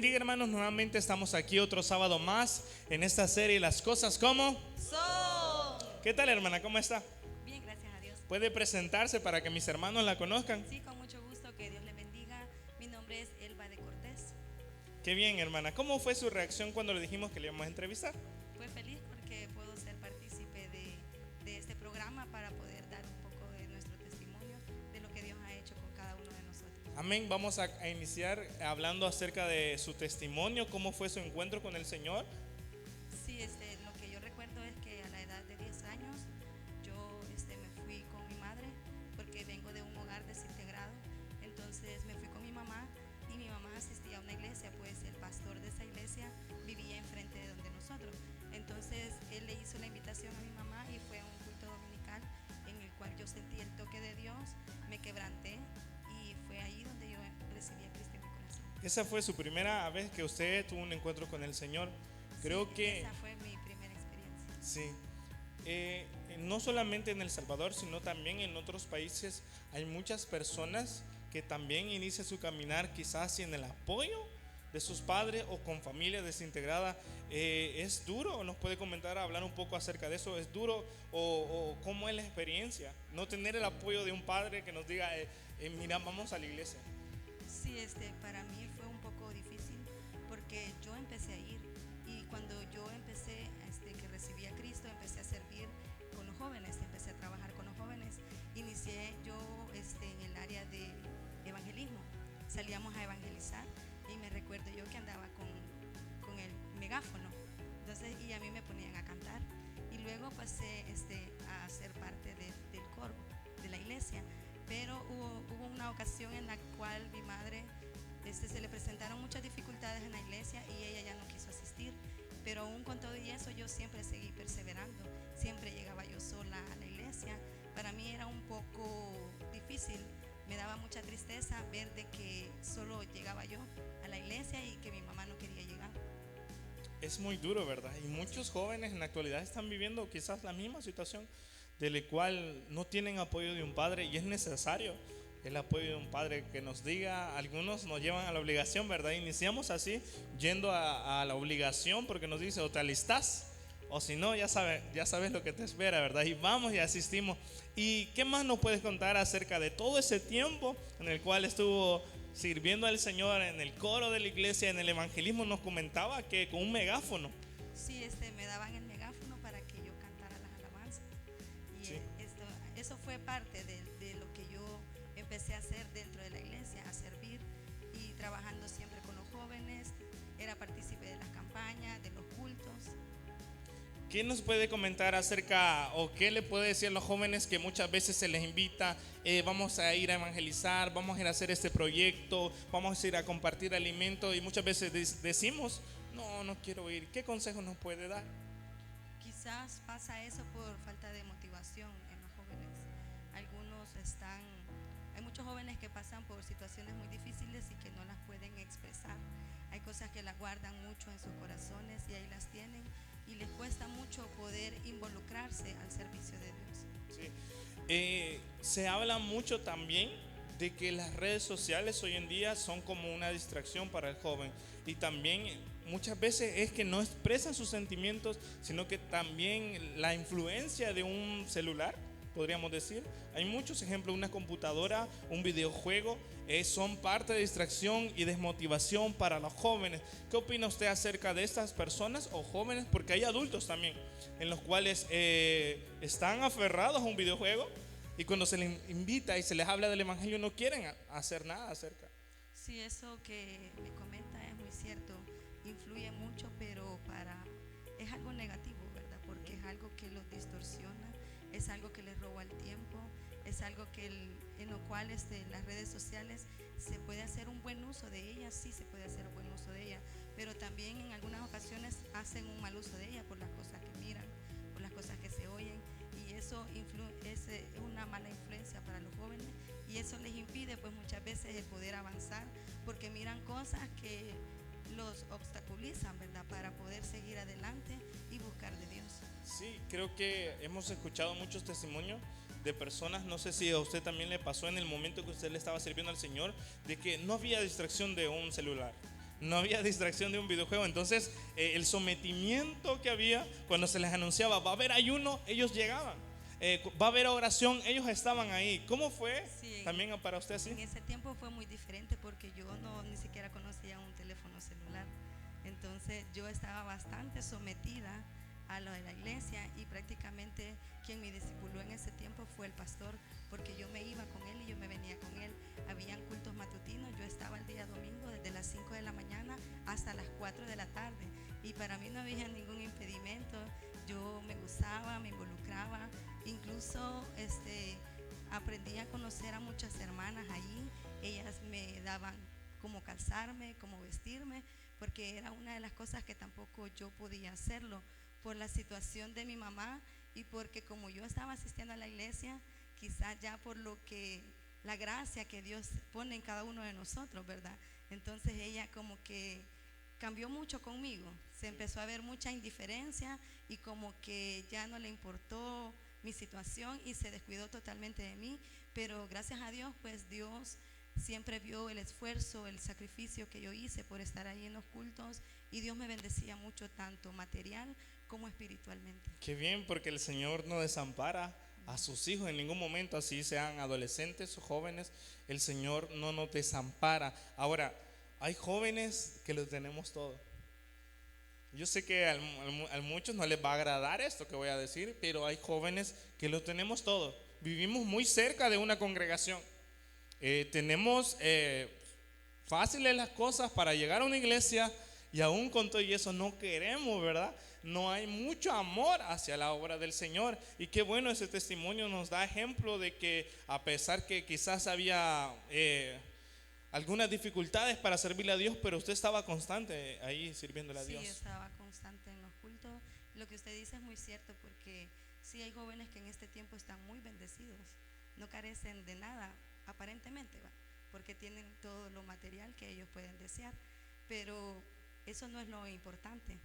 bendiga, hermanos. Nuevamente estamos aquí otro sábado más en esta serie Las cosas como Son. ¿Qué tal, hermana? ¿Cómo está? Bien, gracias a Dios. ¿Puede presentarse para que mis hermanos la conozcan? Sí, con mucho gusto, que Dios le bendiga. Mi nombre es Elba de Cortés. Qué bien, hermana. ¿Cómo fue su reacción cuando le dijimos que le íbamos a entrevistar? Fue feliz porque puedo ser partícipe de este programa para poder dar un poco de nuestro testimonio de lo que Dios ha hecho con cada uno de nosotros. Amén. Vamos a iniciar hablando acerca de su testimonio. ¿Cómo fue su encuentro con el Señor? Sí, lo que yo recuerdo es que a la edad de 10 años yo me fui con mi madre porque vengo de un hogar desintegrado. Entonces me fui con mi mamá y mi mamá asistía a una iglesia, pues el pastor de esa iglesia vivía enfrente de donde nosotros. Entonces él le hizo la invitación a mi mamá y fue a un culto dominical en el cual yo sentí el toque de Dios, me quebranté y fue ahí donde yo recibí a Cristo en mi corazón. Esa fue su primera vez que usted tuvo un encuentro con el Señor. Creo Sí, que esa fue mi primera experiencia. sí. No solamente en El Salvador, sino también en otros países hay muchas personas que también inician su caminar quizás sin el apoyo de sus padres o con familia desintegrada. ¿Es duro? ¿Nos puede comentar, hablar un poco acerca de eso? ¿Es duro o cómo es la experiencia? No tener el apoyo de un padre que nos diga, mira, vamos a la iglesia. Sí, para mí fue un poco difícil porque yo empecé a ir y cuando yo empecé, que recibí a Cristo, empecé a servir con los jóvenes, empecé a trabajar con los jóvenes, inicié yo en el área de evangelismo, salíamos a evangelizar y me recuerdo yo que andaba con el megáfono, entonces y a mí me ponían a cantar y luego pasé a ser parte del coro de la iglesia. Pero hubo una ocasión en la cual mi madre se le presentaron muchas dificultades en la iglesia y ella ya no quiso asistir. Pero aún con todo y eso yo siempre seguí perseverando. Siempre llegaba yo sola a la iglesia. Para mí era un poco difícil. Me daba mucha tristeza ver de que solo llegaba yo a la iglesia y que mi mamá no quería llegar. Es muy duro, ¿verdad? Y muchos jóvenes en la actualidad están viviendo quizás la misma situación, de la cual no tienen apoyo de un padre, y es necesario el apoyo de un padre que nos diga. Algunos nos llevan a la obligación, ¿verdad? Iniciamos así, yendo a la obligación, porque nos dice, o te alistás o si no, ya sabes lo que te espera, ¿verdad? Y vamos y asistimos. ¿Y qué más nos puedes contar acerca de todo ese tiempo en el cual estuvo sirviendo al Señor en el coro de la iglesia, en el evangelismo? Nos comentaba que con un megáfono. Sí, me daban el megáfono para que yo cantara las alabanzas. Y Sí. eso fue parte de lo que yo empecé a hacer dentro de la iglesia, a servir y trabajando siempre con los jóvenes. Era partícipe de las campañas, de los cultos. ¿Qué nos puede comentar acerca o qué le puede decir a los jóvenes que muchas veces se les invita, vamos a ir a evangelizar, vamos a ir a hacer este proyecto, vamos a ir a compartir alimento, y muchas veces decimos, no quiero ir? ¿Qué consejo nos puede dar? Quizás pasa eso por falta de motivación en los jóvenes. Hay muchos jóvenes que pasan por situaciones muy difíciles y que no las pueden expresar. Hay cosas que las guardan mucho en sus corazones y ahí las tienen y les cuesta mucho poder involucrarse al servicio de Dios. Sí. Se habla mucho también de que las redes sociales hoy en día son como una distracción para el joven, y también muchas veces es que no expresan sus sentimientos, sino que también la influencia de un celular, podríamos decir. Hay muchos ejemplos, una computadora, un videojuego, son parte de distracción y desmotivación para los jóvenes. ¿Qué opina usted acerca de estas personas o jóvenes? Porque hay adultos también en los cuales están aferrados a un videojuego, y cuando se les invita y se les habla del evangelio no quieren hacer nada acerca. Sí, eso que me comenta es muy cierto, influye mucho, pero es algo negativo, ¿verdad? Porque es algo que los distorsiona, es algo que les roba el tiempo, es algo en lo cual las redes sociales se puede hacer un buen uso de ellas, sí se puede hacer un buen uso de ellas, pero también en algunas ocasiones hacen un mal uso de ellas por las cosas que miran, por las cosas que se oyen, y eso es una mala influencia para los jóvenes y eso les impide pues muchas veces el poder avanzar porque miran cosas que los obstaculizan, ¿verdad? Para poder seguir adelante y buscar de Dios. Sí, creo que hemos escuchado muchos testimonios de personas, no sé si a usted también le pasó en el momento que usted le estaba sirviendo al Señor, de que no había distracción de un celular, No había distracción de un videojuego. Entonces, el sometimiento que había cuando se les anunciaba, va a haber ayuno, ellos llegaban. Va a haber oración, ellos estaban ahí. ¿Cómo fue Sí, también para usted así? en ese tiempo fue muy diferente porque yo no ni siquiera conocía un teléfono celular. Entonces yo estaba bastante sometida a lo de la iglesia y prácticamente quien me discipuló en ese tiempo fue el pastor, porque yo me iba con él y yo me venía con él. Habían cultos matutinos, yo estaba el día domingo desde las 5 de la mañana hasta las 4 de la tarde y para mí no había ningún impedimento. Yo me gozaba, me involucraba, incluso aprendí a conocer a muchas hermanas allí. Ellas me daban cómo calzarme, cómo vestirme, porque era una de las cosas que tampoco yo podía hacerlo por la situación de mi mamá y porque como yo estaba asistiendo a la iglesia, quizás ya por lo que la gracia que Dios pone en cada uno de nosotros, ¿verdad? Entonces ella como que cambió mucho conmigo, se empezó a ver mucha indiferencia y como que ya no le importó mi situación y se descuidó totalmente de mí, pero gracias a Dios, pues Dios siempre vio el esfuerzo, el sacrificio que yo hice por estar ahí en los cultos y Dios me bendecía mucho, tanto material como espiritualmente. Qué bien, porque el Señor no desampara a sus hijos en ningún momento, así sean adolescentes o jóvenes. El Señor no nos desampara. Ahora, hay jóvenes que lo tenemos todo. Yo sé que a muchos no les va a agradar esto que voy a decir, pero hay jóvenes que lo tenemos todo. Vivimos muy cerca de una congregación. Tenemos fáciles las cosas para llegar a una iglesia y aún con todo y eso no queremos, ¿verdad? No hay mucho amor hacia la obra del Señor. Y qué bueno, ese testimonio nos da ejemplo de que a pesar que quizás había algunas dificultades para servirle a Dios, pero usted estaba constante ahí sirviéndole a Sí, Dios. estaba constante en los cultos. Lo que usted dice es muy cierto porque sí hay jóvenes que en este tiempo están muy bendecidos, no carecen de nada, aparentemente, ¿va? Porque tienen todo lo material que ellos pueden desear, pero eso no es lo importante,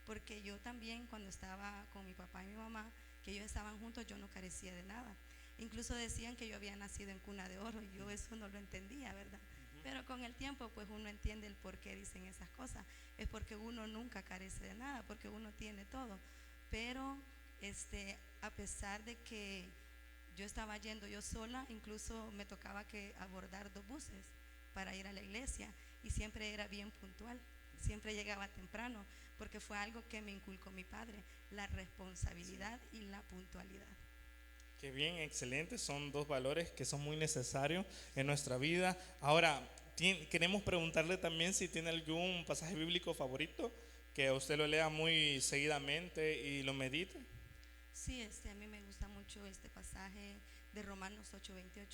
porque yo también cuando estaba con mi papá y mi mamá, que ellos estaban juntos, yo no carecía de nada. Incluso decían que yo había nacido en cuna de oro y yo eso no lo entendía, ¿verdad? Pero con el tiempo pues uno entiende el por qué dicen esas cosas. Es porque uno nunca carece de nada, porque uno tiene todo. Pero a pesar de que yo estaba yendo yo sola, incluso me tocaba que abordar 2 buses para ir a la iglesia y siempre era bien puntual, siempre llegaba temprano, porque fue algo que me inculcó mi padre, la responsabilidad y la puntualidad. Qué bien, excelente. Son dos valores que son muy necesarios en nuestra vida. Ahora, queremos preguntarle también si tiene algún pasaje bíblico favorito que usted lo lea muy seguidamente y lo medite. Sí, a mí me gusta mucho este pasaje de Romanos 8:28,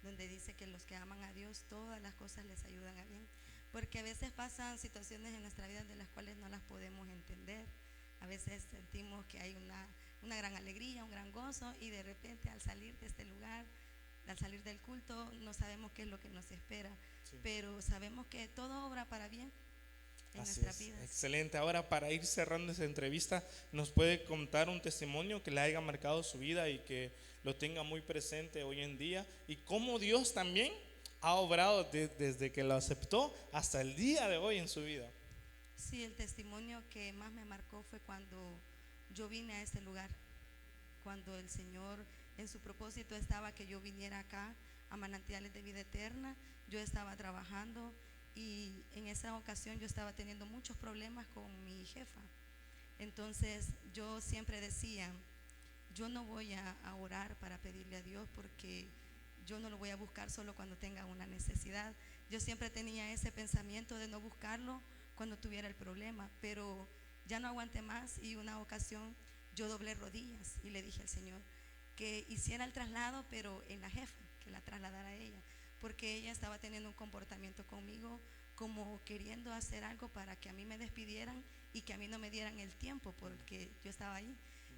donde dice que los que aman a Dios, todas las cosas les ayudan a bien. Porque a veces pasan situaciones en nuestra vida de las cuales no las podemos entender. A veces sentimos que hay una gran alegría, un gran gozo y de repente al salir de este lugar, al salir del culto, no sabemos qué es lo que nos espera. Sí. Pero sabemos que todo obra para bien en nuestras vidas. Excelente. Ahora, para ir cerrando esta entrevista, ¿nos puede contar un testimonio que le haya marcado su vida y que lo tenga muy presente hoy en día? Y cómo Dios también ha obrado desde que lo aceptó hasta el día de hoy en su vida. Sí, el testimonio que más me marcó fue cuando yo vine a este lugar, cuando el Señor en su propósito estaba que yo viniera acá a Manantiales de Vida Eterna. Yo estaba trabajando y en esa ocasión yo estaba teniendo muchos problemas con mi jefa. Entonces yo siempre decía, yo no voy a orar para pedirle a Dios porque yo no lo voy a buscar solo cuando tenga una necesidad. Yo siempre tenía ese pensamiento de no buscarlo cuando tuviera el problema, pero ya no aguanté más y una ocasión yo doblé rodillas y le dije al Señor que hiciera el traslado, pero en la jefa, que la trasladara a ella, porque ella estaba teniendo un comportamiento conmigo como queriendo hacer algo para que a mí me despidieran y que a mí no me dieran el tiempo porque yo estaba ahí.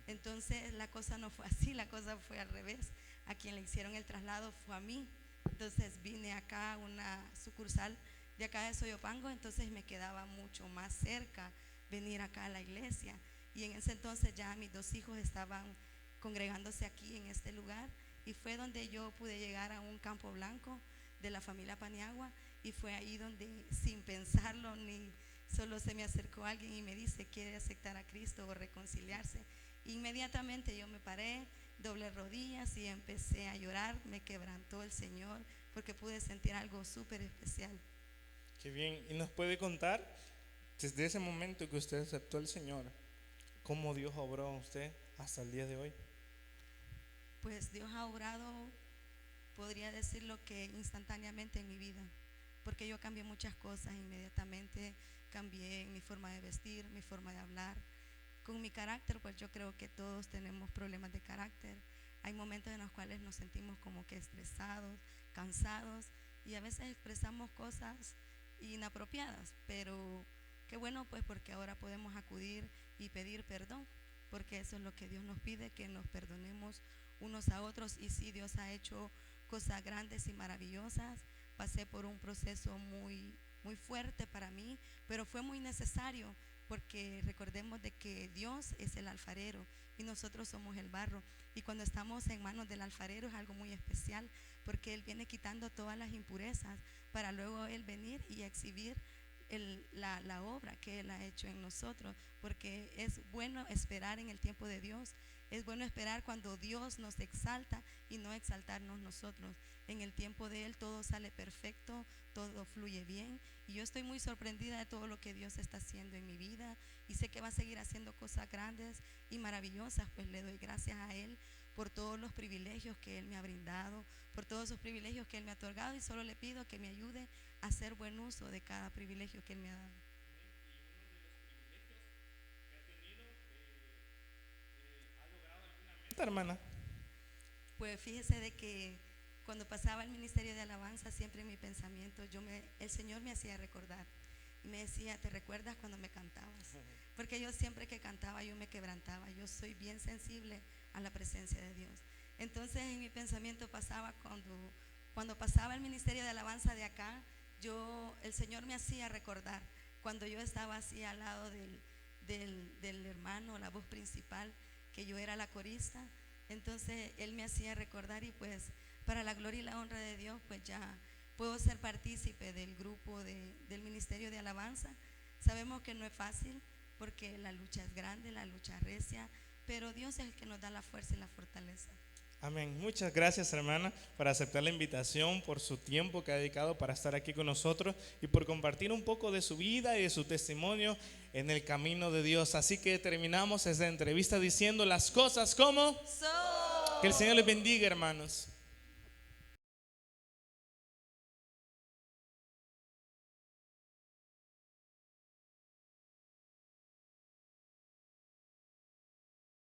Entonces la cosa no fue así, la cosa fue al revés. A quien le hicieron el traslado fue a mí. Entonces vine acá a una sucursal de acá de Soyopango, entonces me quedaba mucho más cerca venir acá a la iglesia. Y en ese entonces ya mis 2 hijos estaban congregándose aquí en este lugar y fue donde yo pude llegar a un campo blanco de la familia Paniagua Y fue ahí donde, sin pensarlo, ni solo se me acercó alguien y me dice, ¿quiere aceptar a Cristo o reconciliarse? Inmediatamente yo me paré, doblé rodillas y empecé a llorar. Me quebrantó el Señor porque pude sentir algo súper especial. Qué bien. ¿Y nos puede contar, desde ese momento que usted aceptó al Señor, cómo Dios obró a usted hasta el día de hoy? Pues Dios ha obrado, podría decirlo que instantáneamente en mi vida, porque yo cambié muchas cosas inmediatamente. Cambié mi forma de vestir, mi forma de hablar. Con mi carácter, pues yo creo que todos tenemos problemas de carácter. Hay momentos en los cuales nos sentimos como que estresados, cansados, y a veces expresamos cosas inapropiadas, pero qué bueno, pues porque ahora podemos acudir y pedir perdón, porque eso es lo que Dios nos pide, que nos perdonemos unos a otros. Y sí, Dios ha hecho cosas grandes y maravillosas. Pasé por un proceso muy fuerte para mí, pero fue muy necesario, porque recordemos de que Dios es el alfarero y nosotros somos el barro, y cuando estamos en manos del alfarero es algo muy especial, porque Él viene quitando todas las impurezas para luego Él venir y exhibir la obra que Él ha hecho en nosotros, porque es bueno esperar en el tiempo de Dios. Es bueno esperar cuando Dios nos exalta y no exaltarnos nosotros. En el tiempo de Él todo sale perfecto, todo fluye bien, y yo estoy muy sorprendida de todo lo que Dios está haciendo en mi vida, y sé que va a seguir haciendo cosas grandes y maravillosas. Pues le doy gracias a Él por todos los privilegios que Él me ha brindado, por todos esos privilegios que Él me ha otorgado, y solo le pido que me ayude a hacer buen uso de cada privilegio que Él me ha dado. Hermana. Pues fíjese de que cuando pasaba el ministerio de alabanza, siempre en mi pensamiento, el Señor me hacía recordar y me decía, ¿te recuerdas cuando me cantabas? Porque yo siempre que cantaba yo me quebrantaba. Yo soy bien sensible a la presencia de Dios. Entonces en mi pensamiento pasaba cuando pasaba el ministerio de alabanza de acá, el Señor me hacía recordar cuando yo estaba así al lado del hermano, la voz principal, que yo era la corista. Entonces Él me hacía recordar, y pues para la gloria y la honra de Dios, pues ya puedo ser partícipe del grupo del ministerio de alabanza. Sabemos que no es fácil, porque la lucha es grande, la lucha recia, pero Dios es el que nos da la fuerza y la fortaleza. Amén. Muchas gracias, hermana, por aceptar la invitación, por su tiempo que ha dedicado para estar aquí con nosotros y por compartir un poco de su vida y de su testimonio en el camino de Dios. Así que terminamos esta entrevista diciendo las cosas como... Que el Señor les bendiga, hermanos.